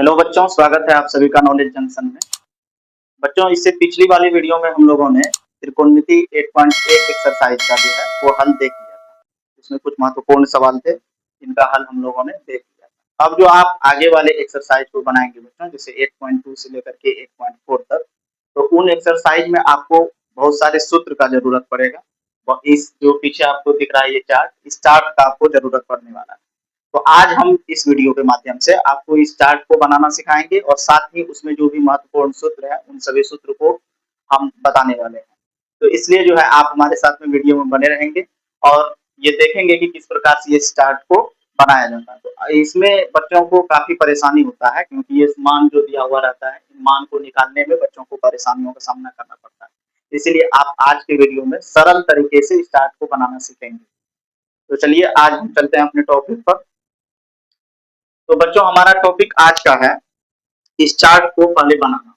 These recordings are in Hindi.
हेलो बच्चों, स्वागत है आप सभी का नॉलेज जंक्शन में। बच्चों, इससे पिछली वाली वीडियो में हम लोगों ने त्रिकोणमिति 8.1 एक्सरसाइज का जो है वो हल देख लिया था। इसमें कुछ महत्वपूर्ण सवाल थे, इनका हल हम लोगों ने देख लिया था। अब जो आप आगे वाले एक्सरसाइज को बनाएंगे बच्चों, जैसे 8.2 से लेकर के 8.4 तक, तो उन एक्सरसाइज में आपको बहुत सारे सूत्र का जरूरत पड़ेगा। और इस जो पीछे आपको दिख रहा है ये चार्ट, इस चार्ट का आपको जरूरत पड़ने वाला है। तो आज हम इस वीडियो के माध्यम से आपको इस चार्ट को बनाना सिखाएंगे और साथ ही उसमें जो भी महत्वपूर्ण सूत्र है उन सभी सूत्र को हम बताने वाले हैं। तो इसलिए जो है आप हमारे साथ में वीडियो में बने रहेंगे और ये देखेंगे कि किस प्रकार से इस चार्ट को बनाया जाता है। तो इसमें बच्चों को काफी परेशानी होता है, क्योंकि ये मान जो दिया हुआ रहता है, इन मान को निकालने में बच्चों को परेशानियों का सामना करना पड़ता है। इसीलिए आप आज के वीडियो में सरल तरीके से इस चार्ट को बनाना सीखेंगे। तो चलिए आज हम चलते हैं अपने टॉपिक पर। तो बच्चों, हमारा टॉपिक आज का है इस चार्ट को पहले बनाना।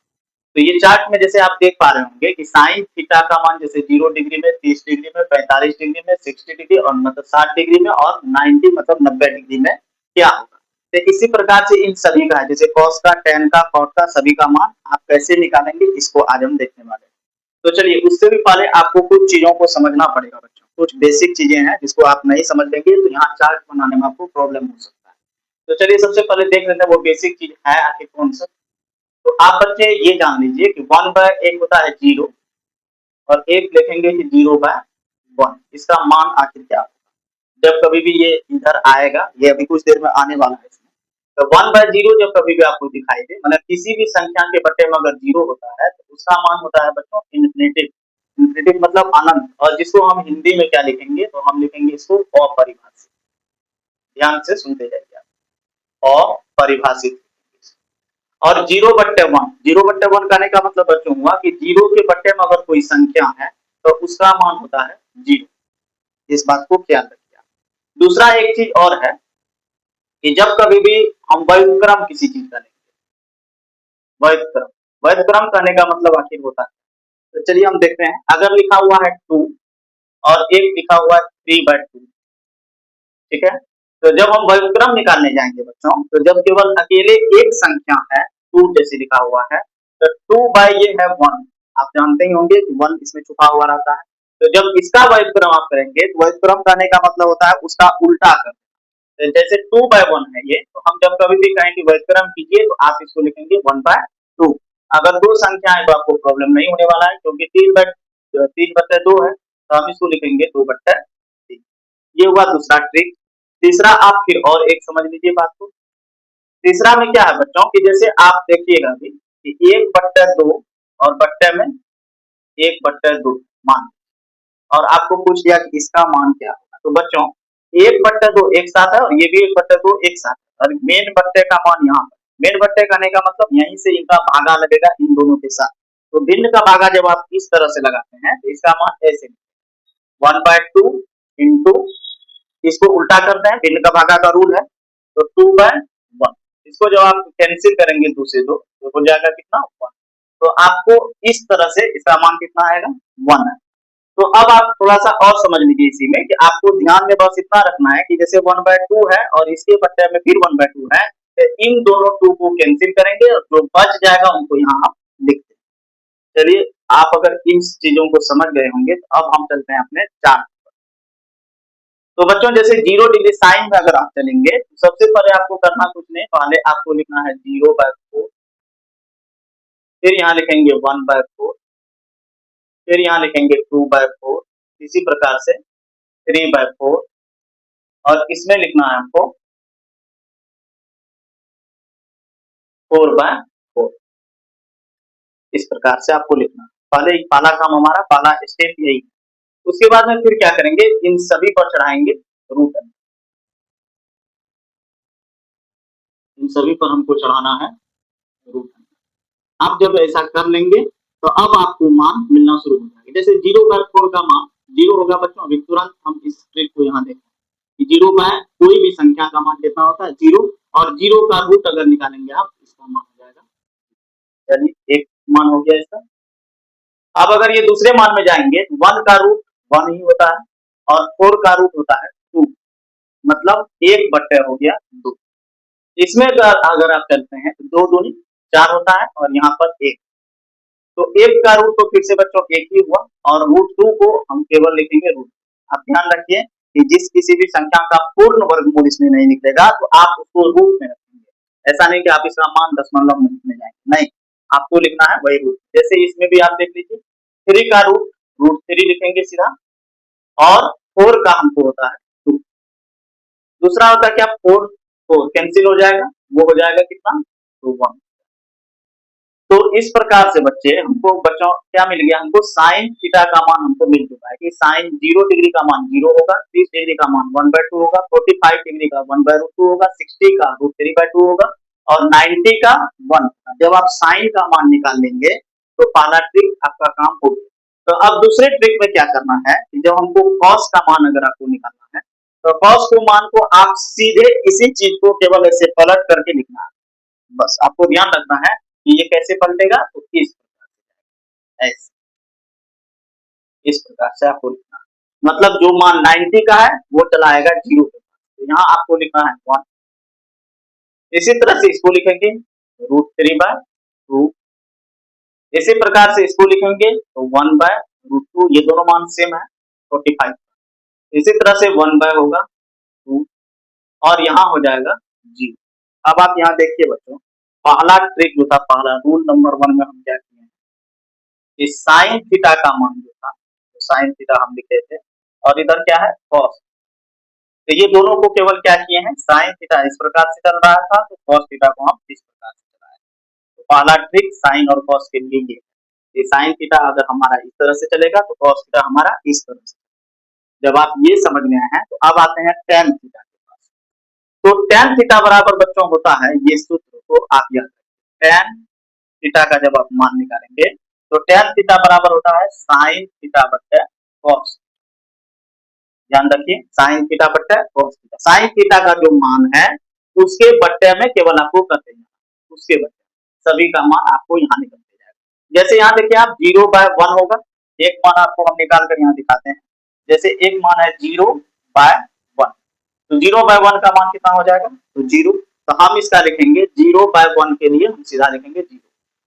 तो ये चार्ट में जैसे आप देख पा रहे होंगे कि साइन थीटा का मान जैसे 0 डिग्री में, 30 डिग्री में, 45 डिग्री में, 60 डिग्री और मतलब 60 डिग्री में और 90 मतलब 90 डिग्री में क्या होगा। तो इसी प्रकार से इन सभी का है, जैसे कॉस का, टेन का, कॉट का, सभी का मान आप कैसे निकालेंगे इसको आज हम देखने वाले हैं। तो चलिए, उससे भी पहले आपको कुछ चीजों को समझना पड़ेगा बच्चों। कुछ बेसिक चीजें हैं जिसको आप नहीं समझ लेंगे तो यहाँ चार्ट बनाने में आपको प्रॉब्लम हो सकता है। तो चलिए सबसे पहले देख लेते हैं वो बेसिक चीज है आखिर कौन सा। तो आप बच्चे ये जान लीजिए कि 1/1 होता है 0 और एक लिखेंगे कि 0/1। इसका मान आखिर क्या होगा जब कभी भी ये इधर आएगा, ये अभी कुछ देर में आने वाला है इसमें। तो 1/0 जब कभी भी आपको दिखाई दे, मतलब किसी भी संख्या के बट्टे में अगर 0 होता है तो उसका मान होता है बच्चों इन्फिनिटिव। इन्फिनिटिव मतलब अनंत, और जिसको हम हिंदी में क्या लिखेंगे, तो हम लिखेंगे इसको अपरिभाषित। ध्यान से सुनते जाइए आप, अपरिभाषित। और 0/1, 0/1 कहने का मतलब बच्चों हुआ कि 0 के बट्टे में अगर कोई संख्या है तो उसका मान होता है 0। इस बात को ख्याल रखिए। दूसरा एक चीज और है कि जब कभी भी हम व्युत्क्रम किसी चीज का लेंगे, व्युत्क्रम, व्युत्क्रम कहने का मतलब आखिर होता है, तो चलिए हम देखते हैं। अगर लिखा हुआ है 2 और एक लिखा हुआ है 3/2, ठीक है। तो जब हम व्युत्क्रम निकालने जाएंगे बच्चों, तो जब केवल अकेले एक संख्या है 2 जैसे लिखा हुआ है, तो 2 बाय ये है 1। आप जानते ही होंगे कि 1 इसमें छुपा हुआ रहता है। तो जब इसका व्युत्क्रम आप करेंगे, तो व्युत्क्रम करने का मतलब होता है उसका उल्टा कर। तो जैसे 2/1 है ये, तो हम जब कभी भी कहें कि व्युत्क्रम कीजिए तो आप इसको लिखेंगे 1/2। अगर दो संख्या है तो आपको प्रॉब्लम नहीं होने वाला है, क्योंकि 3/2 है तो हम इसको लिखेंगे 2/3। ये हुआ दूसरा ट्रिक। तीसरा आप फिर और एक समझ लीजिए बात को। तीसरा में क्या है बच्चों कि जैसे आप देखिएगा अभी कि 1/2 और बट्टे में 1/2 मान, और आपको पूछ दिया कि इसका मान क्या होगा। तो बच्चों 1/2 एक साथ है और ये भी 1/2 एक साथ है, और मेन बट्टे का मान यहाँ पर। मेन बट्टे कहने का मतलब यहीं से इनका भागा लगेगा इन दोनों के साथ। तो भिन्न का भागा जब आप इस तरह से लगाते हैं तो इसका मान ऐसे 1/2 इंटू, इसको उल्टा करते हैं, भिन्न का भागा का रूल है, तो 2/1। इसको जब आप कैंसिल करेंगे 2 से 2 तो हो जाएगा कितना 1। तो आपको इस तरह से इसका मान कितना आएगा 1 है। तो अब आप थोड़ा सा और समझ लीजिए इसी में कि आपको ध्यान में बस इतना रखना है कि जैसे 1/2 है और इसके बट्टे में फिर 1/2 है, तो इन दोनों 2 को कैंसिल करेंगे और जो बच जाएगा उनको यहाँ आप लिख दें। चलिए, आप अगर इन चीजों को समझ गए होंगे तो अब हम चलते हैं अपने चार्ट। तो बच्चों जैसे 0 डिग्री साइन में अगर आप चलेंगे तो सबसे पहले आपको करना कुछ नहीं, पहले आपको लिखना है 0/4, फिर यहाँ लिखेंगे 1/4, फिर यहाँ लिखेंगे 2/4, इसी प्रकार से 3/4, और इसमें लिखना है हमको 4/4। इस प्रकार से आपको लिखना है। पहले पहला काम हमारा, पहला स्टेप यही। उसके बाद में फिर क्या करेंगे, इन सभी पर चढ़ाएंगे रूट। इन सभी पर हमको चढ़ाना है रूट। आप जब ऐसा कर लेंगे तो अब आपको मान मिलना शुरू हो जाएगा। जैसे 0/4 का मान 0 होगा बच्चों, अभी तुरंत हम इस ट्रिक को यहाँ देखें कि 0 बाय कोई भी संख्या का मान कितना होता है 0, और 0 का रूट अगर निकालेंगे आप, इसका मान हो जाएगा, यानी एक मान हो गया इसका। अब अगर ये दूसरे मान में जाएंगे, 1 का रूट 1 ही होता है और 4 का रूट होता है 2, मतलब 1/2 हो गया 2। इसमें अगर आप चलते हैं तो 2 दूनी 4 होता है और यहाँ पर 1। तो 1 का रूट तो फिर से बच्चों 1 ही हुआ और रूट 2 को हम केवल लिखेंगे रूट। आप ध्यान रखिए कि जिस किसी भी संख्या का पूर्ण वर्गमूल इसमें नहीं निकलेगा तो आप उसको रूट में रखेंगे। ऐसा नहीं कि आप इसका मान दशमलव में लिखने जाएंगे, नहीं, आपको लिखना है वही रूट। जैसे इसमें भी आप देख लीजिए 3 का रूट 3 लिखेंगे सीधा और 4 का हमको होता है 2। दूसरा होता है क्या 4 कैंसिल हो जाएगा, वो हो जाएगा कितना तो 1। तो इस प्रकार से बच्चों क्या मिल गया हमको साइन थीटा का मान हमको मिल चुका है कि साइन 0 डिग्री का मान 0 होगा, 30 डिग्री का मान 1/2 होगा, 45 डिग्री का 1/2 होगा, 60 का √3/2 होगा और 90 का 1। जब आप साइन का मान निकाल लेंगे तो पहला ट्रिक आपका काम हो गया। तो अब दूसरे ट्रिक में क्या करना है कि जब हमको कॉस का मान अगर आपको निकालना है तो कॉस को मान को आप सीधे इसी चीज को केवल ऐसे पलट करके लिखना है। बस आपको ध्यान रखना है कि ये कैसे पलटेगा तो इस प्रकार से आपको लिखना है। मतलब जो मान 90 का है वो चला आएगा 0 पे, तो यहाँ आपको लिखना है 1। इसी तरह से इसको लिखेंगे √3/2। इसी प्रकार से इसको लिखेंगे तो 1/√2, ये दोनों मान सेम है 45। इसी तरह से 1 होगा 2 और यहाँ हो जाएगा 0। अब आप यहाँ देखिए बच्चों, पहला ट्रिक जो था, पहला रूल नंबर 1 में हम क्या किए हैं कि साइन थीटा का मान जो था तो साइन थीटा हम लिखे थे और इधर क्या है कॉस। तो ये दोनों को केवल क्या किए हैं, साइन थीटा इस प्रकार से चल रहा था तो कॉस थीटा को हम इस प्रकार से चलाए। तो पहला ट्रिक साइन और कॉस के लिए ये साइन थीटा अगर हमारा इस तरह से चलेगा तो कॉस थीटा हमारा इस तरह से। जब आप ये समझ गए हैं तो अब आते हैं टेन थीटा के पास। तो टेन थीटा बराबर बच्चों होता है, ये सूत्र को आप याद रखें, टेन थीटा का जब आप मान निकालेंगे तो टेन थीटा बराबर होता है साइन थीटा बट्टे कॉस। ध्यान रखिए साइन थीटा बट्टे कॉस थीटा। साइन थीटा का जो मान है उसके बट्टे में केवल आपको कर देना, उसके बट्टे सभी का मान आपको यहाँ निकल जाएगा। जैसे यहाँ देखिए आप 0/1 होगा, एक मान आपको हम निकाल कर यहाँ दिखाते हैं। जैसे एक मान है 0/1, तो 0/1 का मान कितना हो जाएगा तो 0। तो हम इसका लिखेंगे 0/1 के लिए हम सीधा लिखेंगे 0।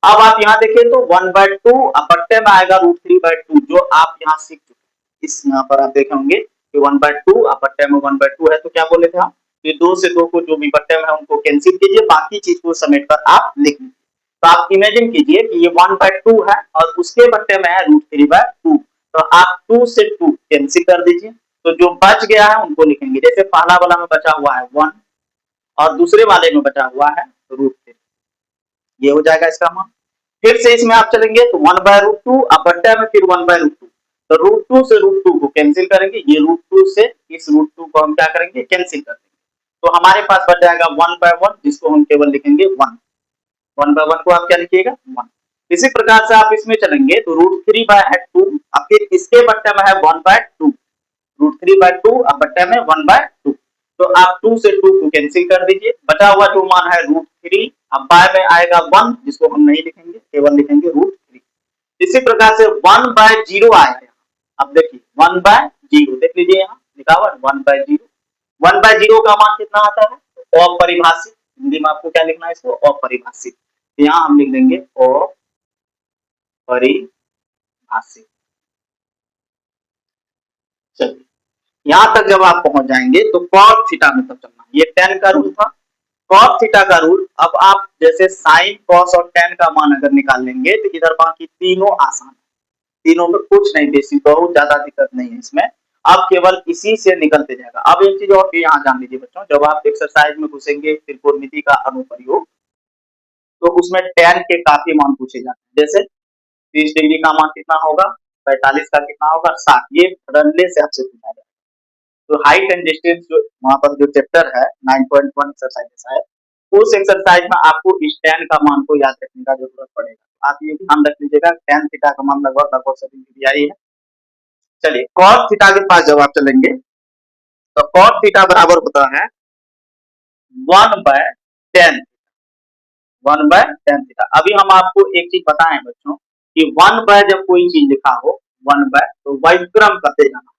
अब आप यहाँ देखिए तो 1/2 बट्टे में आएगा √3/2 जो आप यहाँ सीख चुके हैं। इस यहाँ पर आप देखे होंगे कि 1/2 बट्टे में 1/2 है, तो क्या बोले थे हम कि 2 से 2 को जो भी बट्टे में है उनको कैंसिल कीजिए, बाकी चीज को समेट कर आप लिख लीजिए। तो आप इमेजिन कीजिए कि ये 1/2 है और उसके बट्टे में है √3/2, तो आप 2 से 2 कैंसिल कर दीजिए, तो जो बच गया है उनको लिखेंगे। जैसे पहला वाला में बचा हुआ है 1 और दूसरे वाले में बचा हुआ है √3, ये हो जाएगा इसका मान। फिर से इसमें आप चलेंगे तो 1/√2 अब बट्टे में फिर 1/√2, तो √2 से √2 को कैंसिल करेंगे, ये √2 से इस √2 को हम क्या करेंगे कैंसिल कर देंगे, तो हमारे पास बच जाएगा 1/1 जिसको हम केवल लिखेंगे 1। 1/1 को आप क्या लिखिएगा 1। इसी प्रकार से आप इसमें चलेंगे तो √3/2 अब फिर इसके बट्टे में है 1/2, √3/2 अब बट्टे में 1/2, तो आप 2 से 2 को कैंसिल कर दीजिए, बचा हुआ जो मान है √3 अब बाय में आएगा 1 जिसको हम नहीं लिखेंगे केवल लिखेंगे √3। इसी प्रकार से 1/0 आएगा, अब देखिए 1/0 देख लीजिए यहाँ लिखा हुआ 1/0। 1/0 का मान कितना आता है अपरिभाषित, हिंदी में आपको क्या लिखना है इसको अपरिभाषित, तो यहाँ हम लिख देंगे अपरिभाषित। चलिए यहाँ तक जब आप पहुंच जाएंगे तो कॉस थीटा में तब चलना, ये टेन का रूल था कॉस थीटा का रूल। अब आप जैसे साइन कॉस और टेन का मान अगर निकाल लेंगे तो इधर बाकी तीनों आसान है, तीनों में कुछ नहीं, बेसिक बहुत ज्यादा दिक्कत नहीं है इसमें, अब केवल इसी से निकलते जाएगा। अब एक चीज और भी यहाँ जान लीजिए बच्चों, जब आप एक्सरसाइज में घुसेंगे त्रिकोणमिति का अनुप्रयोग तो उसमें टेन के काफी मान पूछे जाते हैं। जैसे 30 डिग्री का मान कितना होगा, 45 का कितना होगा, 60, ये रनले से आपसे पूछा जाएगा। तो हाइट एंड डिस्टेंस जो वहां पर जो चैप्टर है 9.1 एक्सरसाइज है, उस एक्सरसाइज में आपको इस tan का मान को याद रखने का जरूरत पड़ेगा। आप ये ध्यान रख लीजिएगा tan थीटा का मान लगभग लगभग सभी में दिया ही है। चलिए cos थीटा के पास जब आप चलेंगे तो cos थीटा बराबर होता है 1/tan, 1/tan थीटा। अभी हम आपको एक चीज बताएं बच्चों कि 1/ जब कोई चीज लिखा हो 1/ तो व्युत्क्रम करते जाना,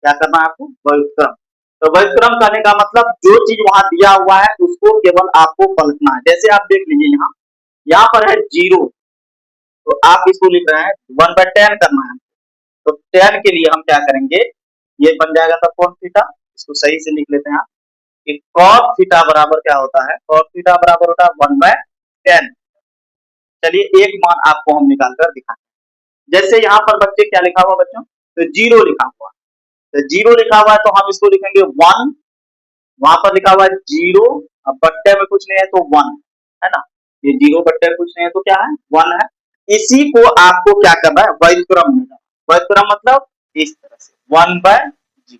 क्या करना है आपको व्युत्क्रम। तो व्युत्क्रम कहने का मतलब जो चीज वहां दिया हुआ है उसको केवल आपको पलटना है। जैसे आप देख लीजिए यहाँ पर है 0, तो आप इसको लिख रहे हैं 1/10 करना है। तो 10 के लिए हम क्या करेंगे, ये बन जाएगा तब कॉस थीटा। इसको सही से लिख लेते हैं आप कि कॉस थीटा बराबर क्या होता है, कॉस थीटा बराबर होता है 1/10। चलिए एक मान आपको हम निकाल कर दिखाएं। जैसे यहाँ पर बच्चे क्या लिखा हुआ बच्चों, तो 0 लिखा हुआ, तो 0 लिखा हुआ है तो हम इसको लिखेंगे 1। वहां पर लिखा हुआ है 0, अब बट्टे में कुछ नहीं है तो 1 है ना, ये 0 बट्टे में कुछ नहीं है तो क्या है 1 है। इसी को आपको क्या करना है, व्युत्क्रम में, व्युत्क्रम मतलब इस तरह से 1/0।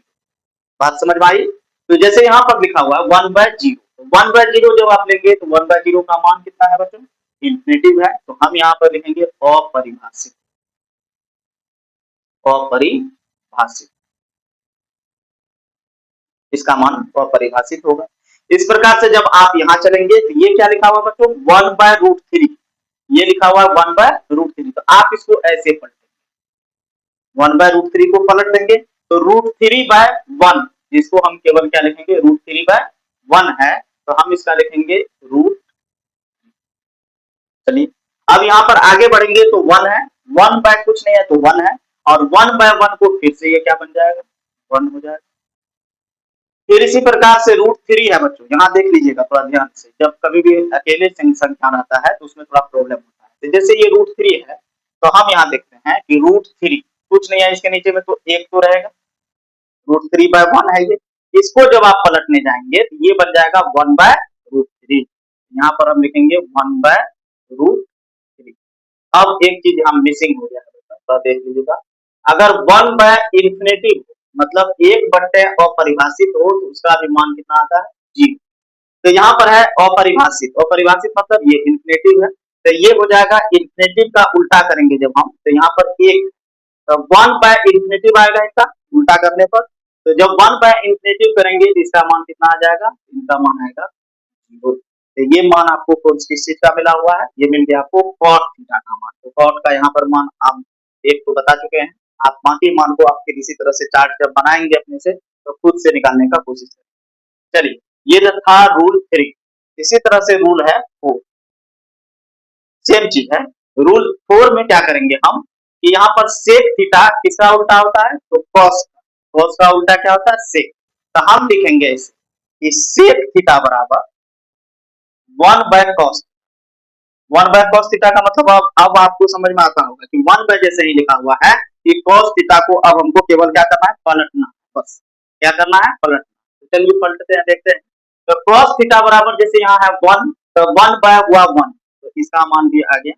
बात समझ में आई। तो जैसे यहाँ पर लिखा हुआ है 1/0, 1/0 जब आप लेंगे तो 1/0 का मान कितना है बच्चों, इंफिनिटिव है, तो हम यहाँ पर लिखेंगे अपरिभाषित, अपरिभाषित, इसका मान अपरिभाषित होगा। इस प्रकार से जब आप यहाँ चलेंगे तो ये क्या लिखा हुआ बच्चों 1/√3, ये लिखा हुआ है 1/√3, तो आप इसको ऐसे पलटेंगे, 1/√3 को पलट देंगे तो √3/1, जिसको हम केवल क्या लिखेंगे √3/1 है, तो हम इसका लिखेंगे रूट। चलिए अब यहाँ पर आगे बढ़ेंगे तो 1 है, 1 बाय कुछ नहीं है तो 1 है, और 1/1 को फिर से ये क्या बन जाएगा 1 हो जाएगा। फिर इसी प्रकार से √3 है बच्चों, यहाँ देख लीजिएगा थोड़ा ध्यान से, जब कभी भी अकेले संख्या रहता है तो उसमें थोड़ा प्रॉब्लम होता है। तो जैसे ये √3 है तो हम यहाँ देखते हैं कि √3 कुछ नहीं है, इसके नीचे में तो 1 तो रहेगा, √3/1 है ये। इसको जब आप पलटने जाएंगे तो ये बन जाएगा 1/√3, यहाँ पर हम लिखेंगे 1/√3। अब एक चीज हम मिसिंग हो गया है, तो देख लीजिएगा, अगर 1/∞ मतलब 1 बट्टे अपरिभाषित हो तो उसका भी मान कितना आता है 0। तो यहाँ पर है अपरिभाषित, अपरिभाषित मतलब ये इन्फिनेटिव है, तो ये हो जाएगा इन्फिनेटिव का उल्टा करेंगे जब हम, तो यहाँ पर 1, तो 1/∞ आएगा इसका उल्टा करने पर, तो जब 1/∞ करेंगे तो इसका मान कितना आ जाएगा, इनका मान आएगा 0। तो ये मान आपको किस चीज का मिला हुआ है, ये मिल गया आपको कॉट थीटा का मान। तो कॉट का यहाँ पर मान आप एक तो बता चुके हैं, आप बाकी मान को आपके इसी तरह से चार्ट जब बनाएंगे अपने से तो खुद से निकालने का कोशिश करें। चलिए ये जो था रूल 3, इसी तरह से रूल है 4, सेम चीज है। रूल 4 में क्या करेंगे हम कि यहाँ पर सेक थीटा किसका उल्टा होता है, तो कॉस, कॉस का उल्टा क्या होता है सेक, तो हम लिखेंगे इसे कि सेक थीटा बराबर 1/cos, 1/cos थीटा का मतलब अब आपको समझ में आता होगा कि 1 बाय जैसे ही लिखा हुआ है कि cos थीटा को अब हमको केवल क्या करना है पलटना, बस क्या करना है पलटना। तो चलिए पलटते हैं देखते हैं। तो cos थीटा बराबर जैसे यहाँ है 1, तो 1 बाय हुआ 1, तो इसका मान भी आ गया।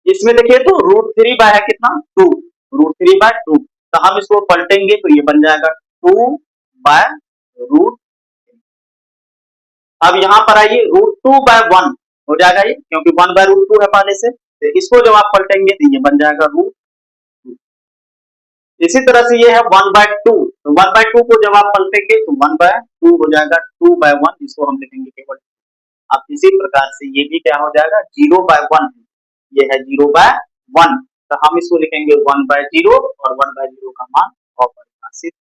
इसमें देखिए तो √3 बाय है कितना 2, √3/2, तो हम इसको पलटेंगे तो ये बन जाएगा 2/√। अब यहाँ पर आइए √2/1 हो जाएगा ये, क्योंकि 1/√2 है पहले से, तो इसको जब आप पलटेंगे तो ये बन जाएगा √2। इसी तरह से ये है 1/2, तो 1/2 को जब आप पलटेंगे तो 1/2 हो जाएगा, 2/1 इसको हम लिखेंगे केवल। अब इसी प्रकार से ये भी क्या हो जाएगा 0/1, ये है 0/1, तो हम इसको लिखेंगे 1/0, और 1/0 का मान अपरिभाषित,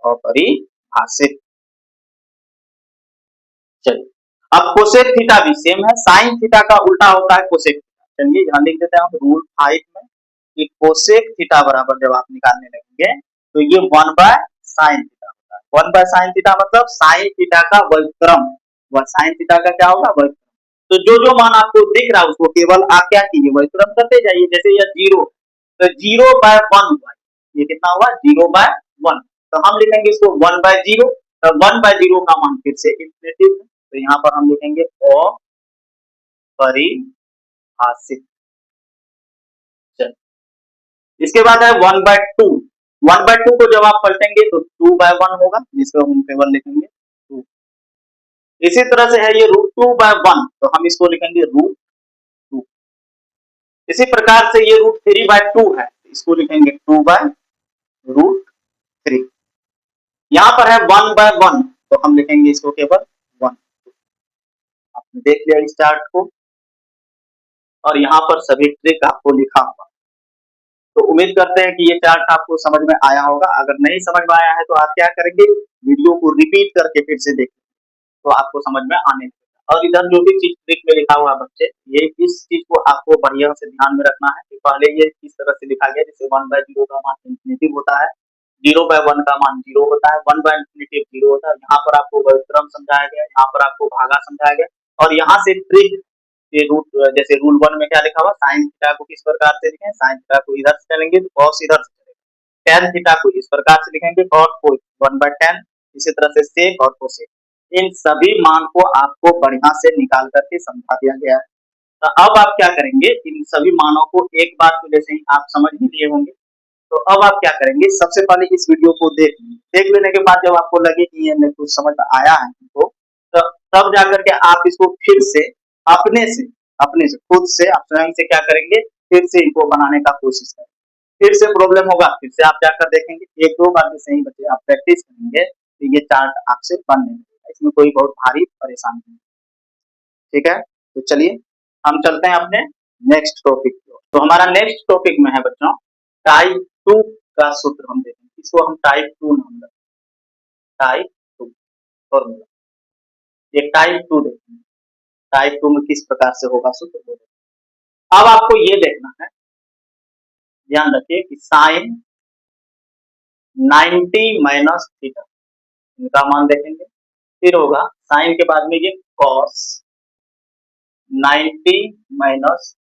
अपरिभाषित। चलिए अब कोसेक थीटा भी सेम है, साइन थीटा का उल्टा होता है कोसेक थीटा। चलिए यहाँ लिख देते हैं हम रूल 5 में कि कोसेक थीटा बराबर जब आप निकालने लगेंगे तो ये 1/sin थीटा होता है। 1/sin थीटा मतलब साइन थीटा का व्युत्क्रम, वह साइन थीटा का क्या होगा व्युत्क्रम। तो जो जो मान आपको दिख रहा है उसको केवल आप क्या कीजिए व्युत्क्रम करते जाइए। जैसे ये 0, तो 0/1 हुआ, ये कितना हुआ 0/1, तो हम लिखेंगे इसको 1/0, तो 1/0 का मान फिर से इंफिनिटी, तो यहाँ पर हम लिखेंगे अपरिभाषित। इसके बाद है 1/2, 1/2 को जब आप पलटेंगे तो 2/1 होगा, जिसको हम केवल लिखेंगे 2। इसी तरह से है ये √2/1, तो हम इसको लिखेंगे √2। इसी प्रकार से ये √3/2 है, इसको लिखेंगे 2/√3। यहाँ पर है 1/1, तो हम लिखेंगे इसको केवल 1। आपने देख लिया इस चार्ट को, और यहाँ पर सभी ट्रिक आपको लिखा हुआ। तो उम्मीद करते हैं कि ये चार्ट आपको समझ में आया होगा। अगर नहीं समझ में आया है तो आप क्या करेंगे, वीडियो को रिपीट करके फिर से देखें, तो आपको समझ में आने लगेगा। और इधर जो भी चीज ट्रिक में लिखा हुआ है बच्चे, ये इस चीज को आपको बढ़िया से ध्यान में रखना है कि पहले ये किस तरह से लिखा गया, जैसे 1/0 का मान इंफिनिटिव होता है, 0/1 का मान 0 होता है, 1/infinitive 0 होता है। यहाँ पर आपको व्युत्क्रम समझाया गया, यहाँ पर आपको भागा समझाया गया। और यहाँ से ट्रिक ये रूट, जैसे रूल 1 में क्या लिखा हुआ, साइन थीटा को किस प्रकार से लिखें, साइन थीटा को इधर से चलेंगे तो कॉस इधर से चलेगा। tan थीटा को इस प्रकार से लिखेंगे, cot को 1/tan, इसी तरह से sec और cosec, इन सभी मान को आपको बढ़िया से निकाल करके समझा दिया गया है। तो अब आप क्या करेंगे, इन सभी मानों को एक बार तो जैसे ही आप समझ ही लिए होंगे, तो अब आप क्या करेंगे, सबसे पहले इस वीडियो को देख लेने के बाद जब आपको लगे कि ये कुछ समझ में आया है तो तब जाकर के आप इसको फिर से अपने से खुद से आप स्वयं से क्या करेंगे, फिर से इनको बनाने का कोशिश करें। फिर से प्रॉब्लम होगा, फिर से आप जाकर देखेंगे, एक दो बार जैसे ही बच्चे आप प्रैक्टिस करेंगे तो ये चार्ट आपसे बन नहीं जाएगा, इसमें कोई बहुत भारी परेशानी नहीं। ठीक है, तो चलिए हम चलते हैं अपने नेक्स्ट टॉपिक को। तो हमारा नेक्स्ट टॉपिक में है बच्चों टाइप 2 का सूत्र। हम देखेंगे, इसको हम टाइप 2 नाम देते हैं, टाइप 2 फॉर्मूला। ये टाइप 2 देखेंगे, टाइप 2 में किस प्रकार से होगा सूत्र। अब आपको ये देखना है, ध्यान रखिए कि साइन 90 माइनस थीटा, इनका मान देखेंगे। फिर होगा साइन के बाद में ये कॉस 90 माइनस,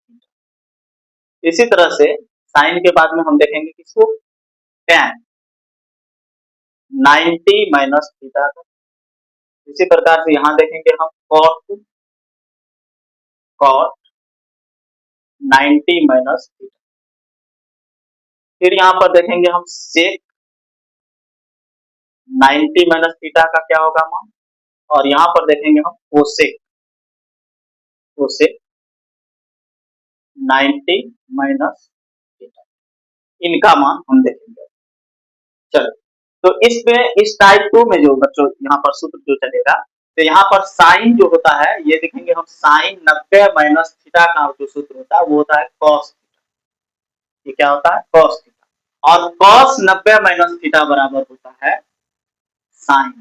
इसी तरह से साइन के बाद में हम देखेंगे किसको, tan 90 माइनस थीटा का। इसी प्रकार से यहां देखेंगे हम cot 90 माइनस थीटा। फिर यहां पर देखेंगे हम sec 90 माइनस थीटा का क्या होगा मान, और यहां पर देखेंगे हम cosec 90 माइनस थीटा, इनका मान हम देखेंगे। चलो, तो इसमें इस टाइप 2 में जो बच्चों यहाँ पर सूत्र जो चलेगा, तो यहाँ पर साइन जो होता है, ये देखेंगे हम साइन 90 माइनस थीटा का जो सूत्र होता है वो होता है कॉस थीटा। ये क्या होता है, कॉस थीटा। और कॉस 90 माइनस थीटा बराबर होता है साइन।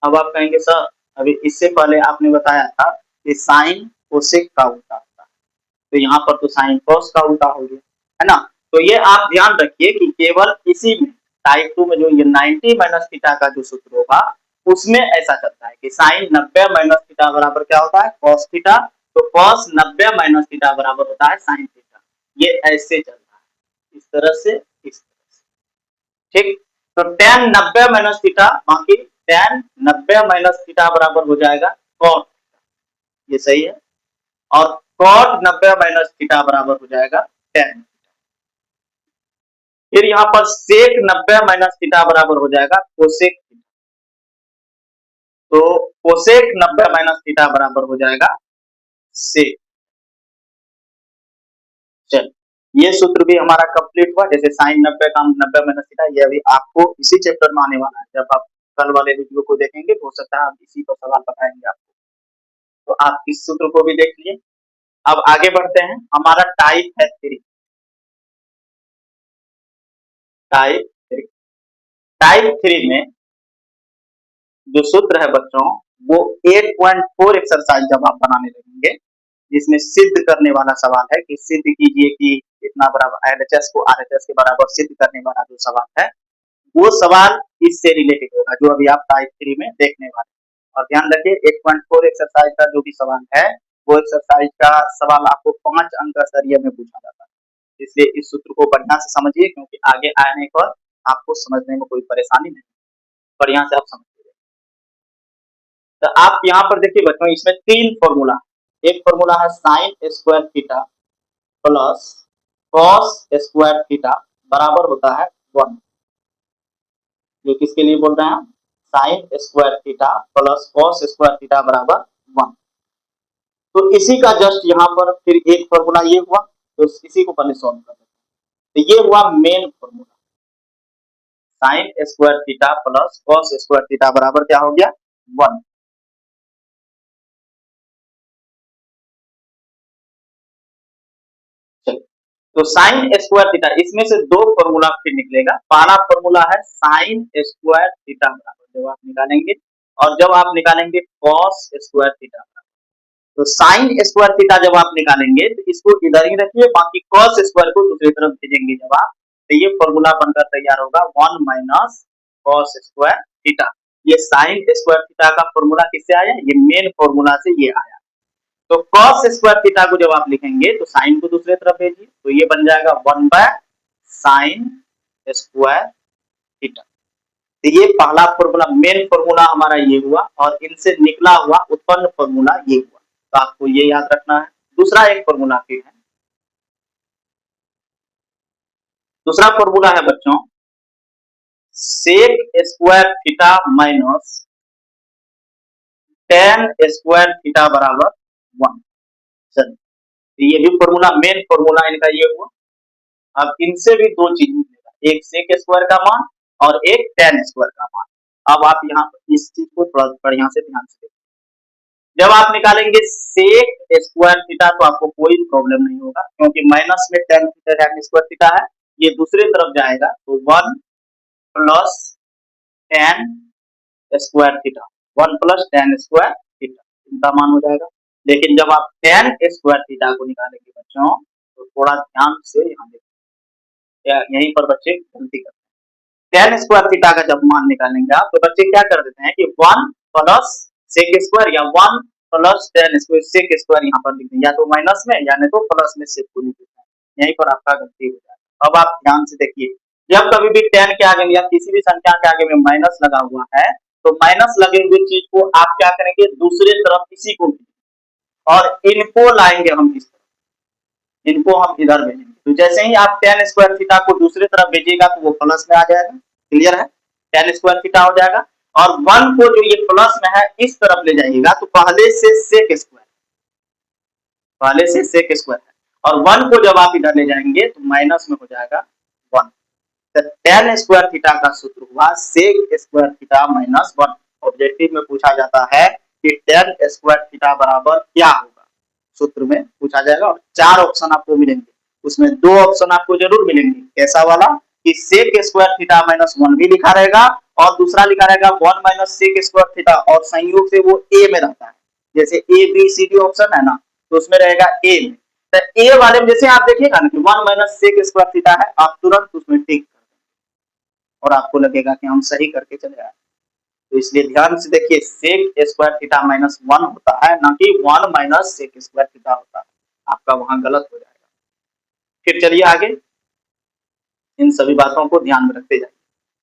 अब आप कहेंगे सर अभी इससे पहले आपने बताया था कि साइन कोसेक का उल्टा होता है, तो यहाँ पर तो साइन कॉस का उल्टा हो गया, है ना। तो ये आप ध्यान रखिए कि केवल इसी में टाइप 2 में जो ये 90 माइनस थीटा का जो सूत्र होगा उसमें ऐसा चलता है कि साइन 90 माइनस थीटा बराबर क्या होता है, कॉस थीटा। तो कॉस 90 माइनस थीटा बराबर होता है साइन थीटा। ये ऐसे चल रहा है, इस तरह से, इस तरह से। ठीक, तो tan 90 माइनस थीटा, बाकी tan 90 माइनस थीटा बराबर हो जाएगा कॉट, ये सही है। और cot 90 माइनस थीटा बराबर हो जाएगा tan। फिर यहाँ पर sec 90 माइनस थीटा बराबर हो जाएगा कोसेक। तो कोसेक 90 माइनस थीटा बराबर हो जाएगा सेक। चल, ये सूत्र भी हमारा कंप्लीट हुआ। जैसे साइन 90 का 90 माइनस थीटा, ये अभी आपको इसी चैप्टर में आने वाला है। जब आप कल वाले वीडियो को देखेंगे हो सकता है आप इसी पर सवाल बताएंगे आपको, तो आप इस सूत्र को भी देख लिए। अब आगे बढ़ते हैं, हमारा टाइप है 3। टाइप 3, टाइप 3 में जो सूत्र है बच्चों वो 8.4 एक्सरसाइज जब आप बनाने लगेंगे, जिसमें सिद्ध करने वाला सवाल है कि सिद्ध कीजिए कि इतना बराबर एलएचएस को आरएचएस के बराबर सिद्ध करने वाला जो सवाल है, वो सवाल इससे रिलेटेड होगा जो अभी आप टाइप 3 में देखने वाले हैं। और ध्यान रखिए 8.4 एक्सरसाइज का जो भी सवाल है, वो एक्सरसाइज का सवाल आपको 5 अंक स्तरीय में पूछा जाता है। इसलिए इस सूत्र को बढ़िया से समझिए, क्योंकि आगे आने पर आपको समझने में कोई परेशानी नहीं, बढ़िया से आप समझिए। तो आप यहाँ पर देखिए बच्चों, इसमें 3 फॉर्मूला, एक फॉर्मूला है sine square theta plus cos square theta बराबर होता है 1। ये किसके लिए बोल रहे हैं हम, sine square theta plus cos square theta बराबर 1। तो इसी का जस्ट यहाँ पर फिर एक फॉर्मूला ये हुआ, तो इसी को पहले सॉल्व कर देते हैं। तो ये हुआ main formula, sine square theta plus cos square theta बराबर क्या हो गया, 1। चलिए, तो साइन स्क्वायर थीटा, इसमें से दो फॉर्मूला फिर निकलेगा। पहला फॉर्मूला है साइन स्क्वायर थीटा बराबर, जब आप निकालेंगे, और जब आप निकालेंगे कॉस स्क्वायर थीटा। तो साइन स्क्वायर थीटा जब आप निकालेंगे तो इसको इधर ही रखिए, बाकी कॉस स्क्वायर को दूसरी तरफ भेजेंगे जब आप, तो ये फॉर्मूला बनकर तैयार होगा 1 माइनस कॉस स्क्वायर थीटा। ये साइन स्क्वायर थीटा का फॉर्मूला किससे आया? ये मेन फॉर्मूला से ये आया। तो कॉस स्क्वायर थीटा को जब आप लिखेंगे तो साइन को दूसरे तरफ भेजिए, तो ये बन जाएगा 1 बाय साइन स्क्वायर थीटा। तो ये पहला फॉर्मूला, मेन फॉर्मूला हमारा ये हुआ, और इनसे निकला हुआ उत्पन्न फॉर्मूला ये हुआ। तो आपको ये याद रखना है। दूसरा एक फॉर्मूला फिर है, दूसरा फॉर्मूला है बच्चों sec square theta minus tan square theta बराबर 1। चलिए, ये भी फॉर्मूला, मेन फॉर्मूला इनका ये हुआ। अब इनसे भी दो चीज मिलेगा, एक सेक स्क्वायर का मान और एक टेन स्क्वायर का मान। अब आप यहाँ पर इस चीज को थोड़ा बढ़िया से ध्यान से देखिए। जब आप निकालेंगे सेक स्क्वायर थीटा तो आपको कोई प्रॉब्लम नहीं होगा, क्योंकि माइनस में टेन टेन स्क्वायर थीटा है, ये दूसरी तरफ जाएगा तो 1 plus tan square theta, 1 plus tan square theta इनका मान हो जाएगा। लेकिन जब आप टेन स्क्वायर थीटा को निकालेंगे बच्चों, तो थोड़ा ध्यान से यहाँ देखिए, यहीं पर बच्चे गलती करते हैं। टेन स्क्वायर थीटा का जब मान निकालेंगे आप, तो बच्चे क्या कर देते हैं कि 1 प्लस सेक स्क्वायर या 1 plus tan square, sec square यहाँ पर लिख दें, या तो माइनस में या नहीं तो प्लस में सेक को लिख देते हैं। यहीं पर आपका गलती हो जाएगा। अब आप ध्यान से देखिए, जब कभी भी टेन के आगे या किसी भी संख्या के आगे में माइनस लगा हुआ है, तो माइनस लगे हुए चीज को आप क्या करेंगे, दूसरे तरफ इसी को, और इनको लाएंगे हम इस तरफ, इनको हम इधर भेजेंगे। तो जैसे ही आप टेन स्क्वायर थीटा को दूसरी तरफ भेजिएगा तो वो प्लस में आ जाएगा। क्लियर है? टेन स्क्वायर थीटा हो जाएगा। और 1 को जो ये प्लस में है इस तरफ ले जाइएगा तो पहले से सेक स्क्वायर, पहले से सेक स्क्वायर है, और 1 को जब आप इधर ले जाएंगे तो माइनस में हो जाएगा 1। तो टेन स्क्वायर थीटा का सूत्र हुआ sec square theta minus 1। Objective में पूछा जाता है कि टेन स्क्वायर थीटा बराबर क्या होगा, सूत्र में पूछा जाएगा, और 4 ऑप्शन आपको मिलेंगे। उसमें 2 ऑप्शन आपको जरूर मिलेंगे, ऐसा वाला कि सेक स्क्वायर थीटा माइनस 1 भी लिखा रहेगा, और दूसरा लिखा रहेगा 1 माइनस सेक स्क्वायर थीटा, और संयोग से वो ए में रहता है। जैसे A B C D option है ना, तो उसमें रहेगा ए में। तो ए वाले में जैसे आप देखिएगा ना कि 1 माइनस सेक स्क्वायर थीटा है, आप तुरंत उसमें टिक कर देंगे और आपको लगेगा कि हम सही करके चले आए। तो इसलिए ध्यान से देखिए, सेक स्क्वायर थीटा माइनस 1 होता है, ना कि 1 माइनस सेक स्क्वायर थीटा होता है। आपका वहां गलत हो जाएगा। फिर चलिए आगे, इन सभी बातों को ध्यान में रखते जाइए।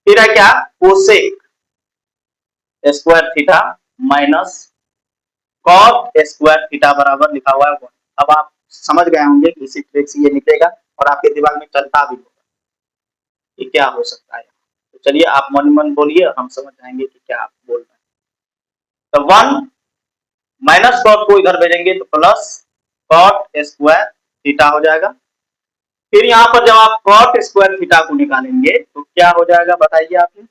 फिर है क्या, cosec square theta minus cot square theta बराबर लिखा हुआ है 1। अब आप समझ गए होंगे कि इसी ट्रिक से ये निकलेगा, और आपके दिमाग में चलता भी होगा कि क्या हो सकता है। तो चलिए आप मन मन बोलिए, हम समझ जाएंगे कि क्या आप बोल रहे हैं। तो 1 माइनस कॉट को इधर भेजेंगे तो प्लस कॉट स्क्वायर थीटा हो जाएगा। फिर यहाँ पर जब आप कॉट स्क्वायर थीटा को निकालेंगे तो क्या हो जाएगा बताइए आपने।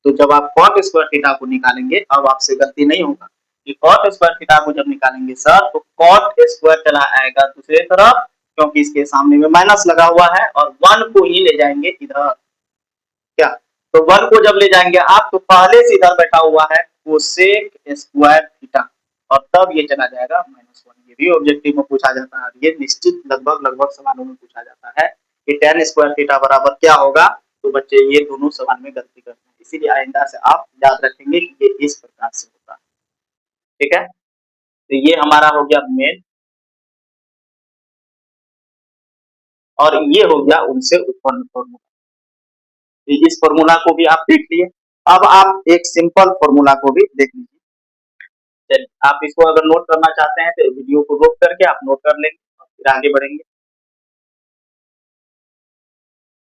तो जब आप कॉट स्क्वायर थीटा को निकालेंगे, अब आपसे गलती नहीं होगा कि कॉट स्क्वायर थीटा को जब निकालेंगे सर, तो कॉट स्क्वायर चला आएगा दूसरी तरफ, क्योंकि इसके सामने में माइनस लगा हुआ है, और 1 को ही ले जाएंगे इधर। क्या, तो 1 को जब ले जाएंगे आप, तो पहले से इधर बैठा हुआ है कोसेक स्क्वायर थीटा, और तब ये चला जाएगा -1। ये भी ऑब्जेक्टिव में पूछा जाता है, ये निश्चित लगभग लगभग सवालों में पूछा जाता है कि टेन स्क्वायर थीटा बराबर क्या होगा। तो बच्चे ये दोनों सवाल में गलती करते हैं, इसीलिए आइंदा से आप याद रखेंगे कि ये इस प्रकार से होता है। ठीक है, तो ये हमारा हो गया मेन, और ये हो गया उनसे उत्पन्न फॉर्मूला। इस फॉर्मूला को भी आप देख लिए। अब आप एक सिंपल फॉर्मूला को भी देख लीजिए। चलिए, आप इसको अगर नोट करना चाहते हैं तो वीडियो को रोक करके आप नोट कर लेंगे और फिर आगे बढ़ेंगे।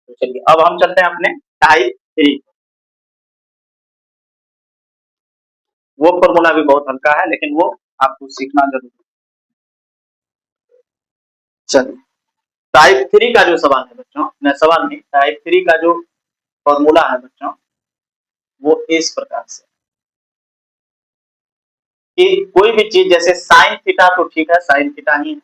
तो चलिए अब हम चलते हैं अपने टाइप 3। वो फॉर्मूला भी बहुत हल्का है, लेकिन वो आपको सीखना जरूरी है। चलिए, टाइप 3 का जो सवाल है बच्चों, न सवाल नहीं, टाइप 3 का जो फॉर्मूला है बच्चों, वो इस प्रकार से कि कोई भी चीज, जैसे साइन थीटा तो ठीक है, साइन थीटा ही है,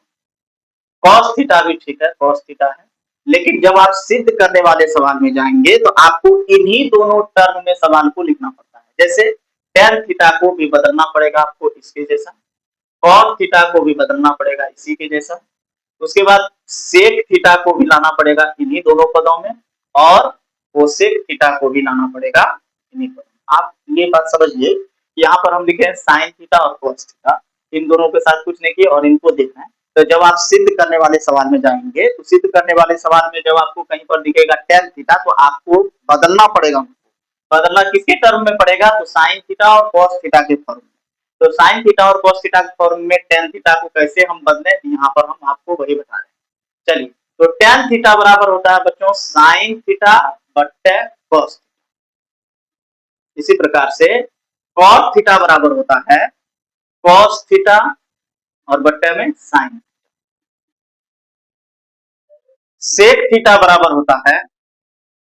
कॉस थीटा भी ठीक है, कॉस थीटा है। लेकिन जब आप सिद्ध करने वाले सवाल में जाएंगे तो आपको इन्हीं दोनों टर्म में सवाल को लिखना पड़ता है। जैसे टेन थीटा को भी बदलना पड़ेगा आपको इसके जैसा, कॉस थीटा को भी बदलना पड़ेगा इसी के जैसा, उसके बाद सेक थीटा को भी लाना पड़ेगा इन्हीं दोनों पदों में, और कोसेक थीटा को भी लाना पड़ेगा इन्हीं पदों में। आप ये बात समझिए, यहाँ पर हम लिखे हैं साइन थीटा और कोस थीटा, इन दोनों के साथ कुछ नहीं किए और इनको देखना है। तो जब आप सिद्ध करने वाले सवाल में जाएंगे तो सिद्ध करने वाले सवाल में जब आपको कहीं पर दिखेगा टेन थीटा तो आपको बदलना पड़ेगा। बदलना किसके टर्म में पड़ेगा, तो साइन थीटा और कॉस थीटा के फॉर्म में। तो साइन थीटा और कॉस थीटा के फॉर्म में टेन थीटा को कैसे हम बदले, यहाँ पर हम आपको वही बता रहे हैं। चलिए, तो टेन थीटा बराबर होता है बच्चों साइन थीटा बट्टे कॉस। इसी प्रकार से कॉस थीटा बराबर होता है कॉस थीटा और बट्टे में साइन। सेक थीटा बराबर होता है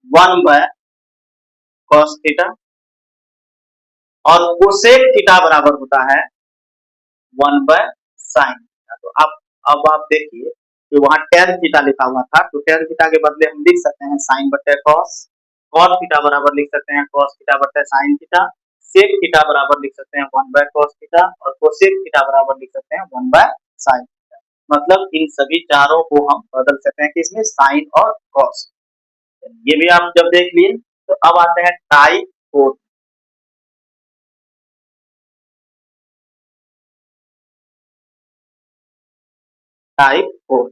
1 कॉस थीटा, और कोसेक थीटा बराबर होता है 1/साइन थीटा। तो अब आप देखिए कि वहां टेन थीटा लिखा हुआ था, तो टेन थीटा के बदले हम लिख सकते हैं साइन बटे कॉस, कॉस थीटा बराबर लिख सकते हैं कॉस थीटा बटे साइन थीटा, सेक थीटा बराबर लिख सकते हैं 1/कॉस थीटा, और कोसेक थीटा बराबर लिख सकते हैं 1/साइन थीटा। मतलब इन सभी चारों को हम बदल सकते हैं कि इसमें साइन और कॉस। ये भी आप जब देख लिए, तो अब आते हैं टाइप 4। टाइप 4,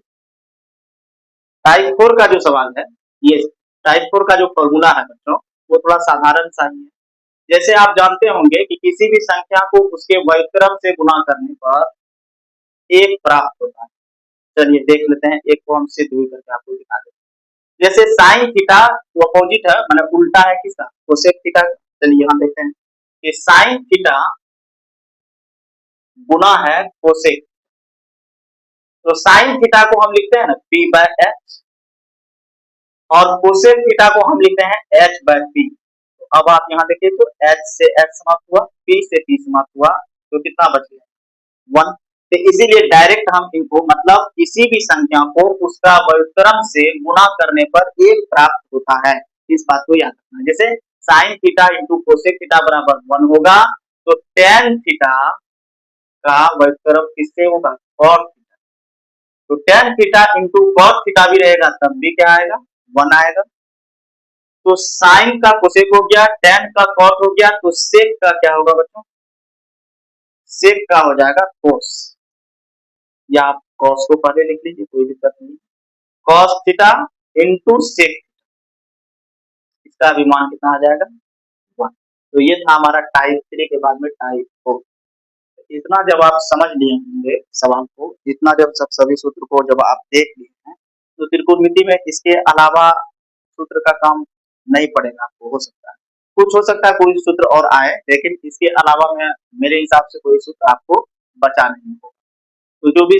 टाइप 4 का जो सवाल है, ये टाइप 4 का जो फॉर्मूला है बच्चों, वो थोड़ा साधारण सा ही है। जैसे आप जानते होंगे कि किसी भी संख्या को उसके व्युत्क्रम से गुणा करने पर एक प्राप्त होता है। चलिए देख लेते हैं, एक को हम सिद्ध भी करके आपको दिखा देते हैं। जैसे साइन थीटा वो अपोजिट है, मतलब उल्टा है किसका, कोसेक थीटा। चलिए यहाँ देखते हैं कि साइन थीटा गुना है कोसेक, तो साइन थीटा को हम लिखते हैं ना p/h, और कोसेक थीटा को हम लिखते हैं h/p। तो अब आप यहाँ देखिए, तो h से h समाप्त हुआ, p से p समाप्त हुआ, तो कितना बच गया 1। तो इसीलिए डायरेक्ट हम इनको, मतलब किसी भी संख्या को उसका व्युत्क्रम से गुणा करने पर एक प्राप्त होता है, इस बात को याद रखना। जैसे sine theta into cosec theta बराबर 1 होगा, तो टेन थीटा का व्युत्क्रम किससे होगा, कॉट थीटा। तो tan theta into cot theta भी रहेगा, तब भी क्या आएगा 1 आएगा। तो साइन का कोसेक हो गया, टेन का कॉट हो गया, तो सेक का क्या होगा बच्चों, सेक का हो जाएगा कोस, या आप कॉस को पहले लिख लीजिए, कोई दिक्कत नहीं। कॉस थीटा इंटू सेक, इसका भी मान कितना आ जाएगा 1। तो ये था हमारा टाइप 3 के बाद में टाइप 4। इतना जब आप समझ लिए होंगे सवाल को, इतना जब सभी सूत्र को जब आप देख लिए हैं, तो त्रिकोणमिति में इसके अलावा सूत्र का काम नहीं पड़ेगा आपको, हो सकता है कुछ, हो सकता है कोई सूत्र और आए, लेकिन इसके अलावा मैं, मेरे हिसाब से कोई सूत्र आपको बचा नहीं होगा। तो जो भी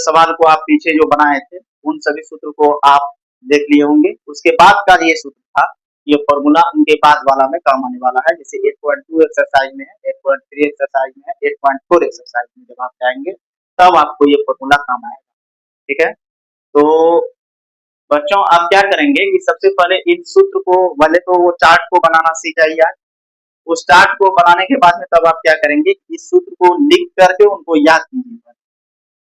सवाल को आप पीछे जो बनाए थे, उन सभी सूत्र को आप देख लिए होंगे। उसके बाद का ये सूत्र था, ये फॉर्मूला उनके बाद वाला में काम आने वाला है। जैसे 8.2 एक्सरसाइज में है, 8.3 एक्सरसाइज में है, 8.4 एक्सरसाइज में जब आप जाएंगे तब आपको ये फॉर्मूला काम आएगा। ठीक है, तो बच्चों आप क्या करेंगे कि सबसे पहले इन सूत्र को, पहले तो वो चार्ट को बनाना सीख जाइए आज। उस चार्ट को बनाने के बाद में तब आप क्या करेंगे, इस सूत्र को लिख करके उनको याद कीजिए।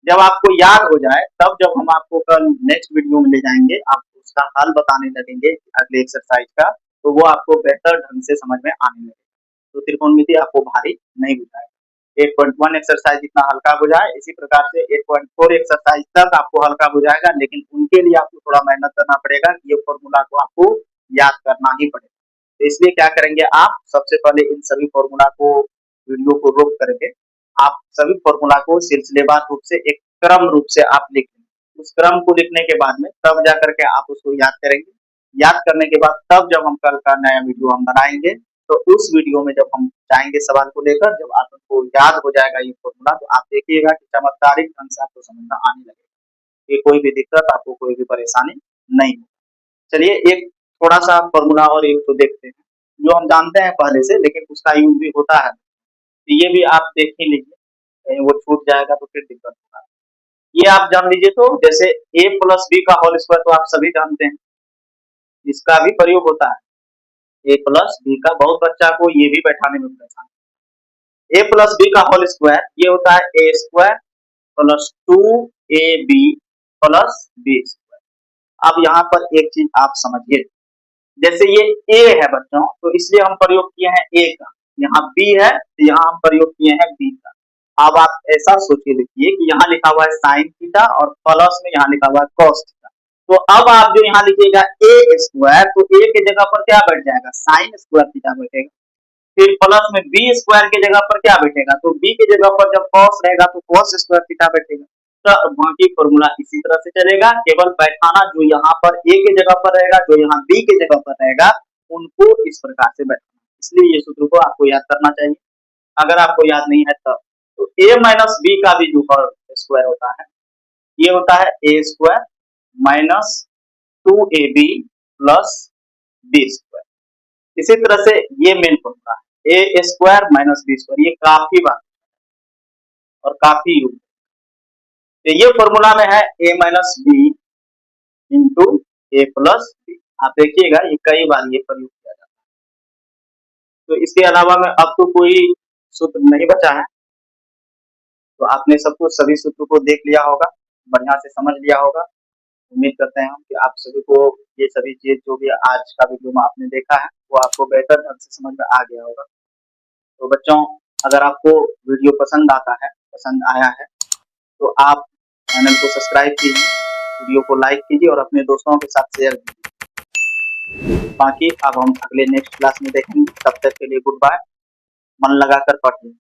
जब आपको याद हो जाए, तब जब हम आपको कल नेक्स्ट वीडियो में ले जाएंगे, आप उसका हल बताने लगेंगे अगले एक्सरसाइज का, तो वो आपको बेहतर ढंग से समझ में आने लगेगा। तो त्रिकोणमिति आपको भारी नहीं बुझाएगा। 8.1 एक्सरसाइज जितना हल्का बुझाए, इसी प्रकार से 8.4 एक्सरसाइज तक आपको हल्का बुझाएगा, लेकिन उनके लिए आपको थोड़ा मेहनत करना पड़ेगा कि ये फॉर्मूला को आपको याद करना ही पड़ेगा। तो इसलिए क्या करेंगे आप, सबसे पहले इन सभी फॉर्मूला को, वीडियो को रोक करके आप सभी फॉर्मूला को सिलसिलेवार रूप से, एक क्रम रूप से आप लिख लें। उस क्रम को लिखने के बाद में तब जा करके आप उसको याद करेंगे। याद करने के बाद तब जब हम कल का नया वीडियो हम बनाएंगे, तो उस वीडियो में जब हम जाएंगे सवाल को लेकर, जब आपको याद हो जाएगा ये फॉर्मूला, तो आप देखिएगा कि चमत्कारिक ढंग से आपको समझ में आने लगेगा, ये कोई भी दिक्कत, आपको कोई भी परेशानी नहीं होगी। चलिए एक थोड़ा सा फॉर्मूला और एक तो देखते हैं, जो हम जानते हैं पहले से, लेकिन उसका यूज भी होता है, तो ये भी आप देख ही लीजिए, कहीं वो छूट जाएगा तो फिर दिक्कत होगा। ये आप जान लीजिए। तो जैसे a प्लस बी का होल स्क्वायर तो आप सभी जानते हैं, इसका भी प्रयोग होता है। a प्लस बी का, बहुत बच्चा को ये भी बैठाने में परेशान। a प्लस बी का होल स्क्वायर ये होता है a square plus 2ab plus b square. अब यहाँ पर एक चीज आप समझिए, जैसे ये a है बच्चों, तो इसलिए हम प्रयोग किए हैं a का, यहाँ b है तो यहाँ हम प्रयोग किए हैं b का। अब आप ऐसा सोचिए, देखिए कि यहाँ लिखा हुआ है साइन थीटा और प्लस में यहाँ लिखा हुआ है कॉस थीटा। तो अब आप जो यहाँ लिखिएगा a स्क्वायर, तो a के जगह पर क्या बैठ जाएगा, साइन स्क्वायर थीटा बैठेगा। फिर प्लस में b स्क्वायर के जगह पर क्या बैठेगा, तो b के जगह पर जब कॉस रहेगा तो कॉस स्क्वायर थीटा बैठेगा। तो बाकी फॉर्मूला इसी तरह से चलेगा, केवल बैठाना जो यहाँ पर a के जगह पर रहेगा, जो यहाँ b के जगह पर रहेगा, उनको इस प्रकार से बैठाना। इसलिए ये सूत्र को आपको याद करना चाहिए, अगर आपको याद नहीं है तब। तो a माइनस बी का भी जो स्क्वायर होता है, ये होता है a square minus 2ab plus b square. इसी तरह से ये मेन फॉर्मूला है a square minus b square, ये काफी बात और काफी यूज। तो ये फॉर्मूला में है a minus B into A plus B. आप देखिएगा ये कई बार ये प्रयोग किया जाता है। तो इसके अलावा में अब तो कोई सूत्र नहीं बचा है। तो आपने सब कुछ सभी सूत्र को देख लिया होगा, बढ़िया से समझ लिया होगा। उम्मीद करते हैं हम कि आप सभी को ये सभी चीज जो भी आज का वीडियो में आपने देखा है वो आपको बेहतर ढंग से समझ में आ गया होगा। तो बच्चों, अगर आपको वीडियो पसंद आता है, पसंद आया है, तो आप चैनल को सब्सक्राइब कीजिए, वीडियो को लाइक कीजिए और अपने दोस्तों के साथ शेयर कीजिए। बाकी अब हम अगले नेक्स्ट क्लास में देखेंगे। तब तक के लिए गुड बाय। मन लगाकर पढ़िए।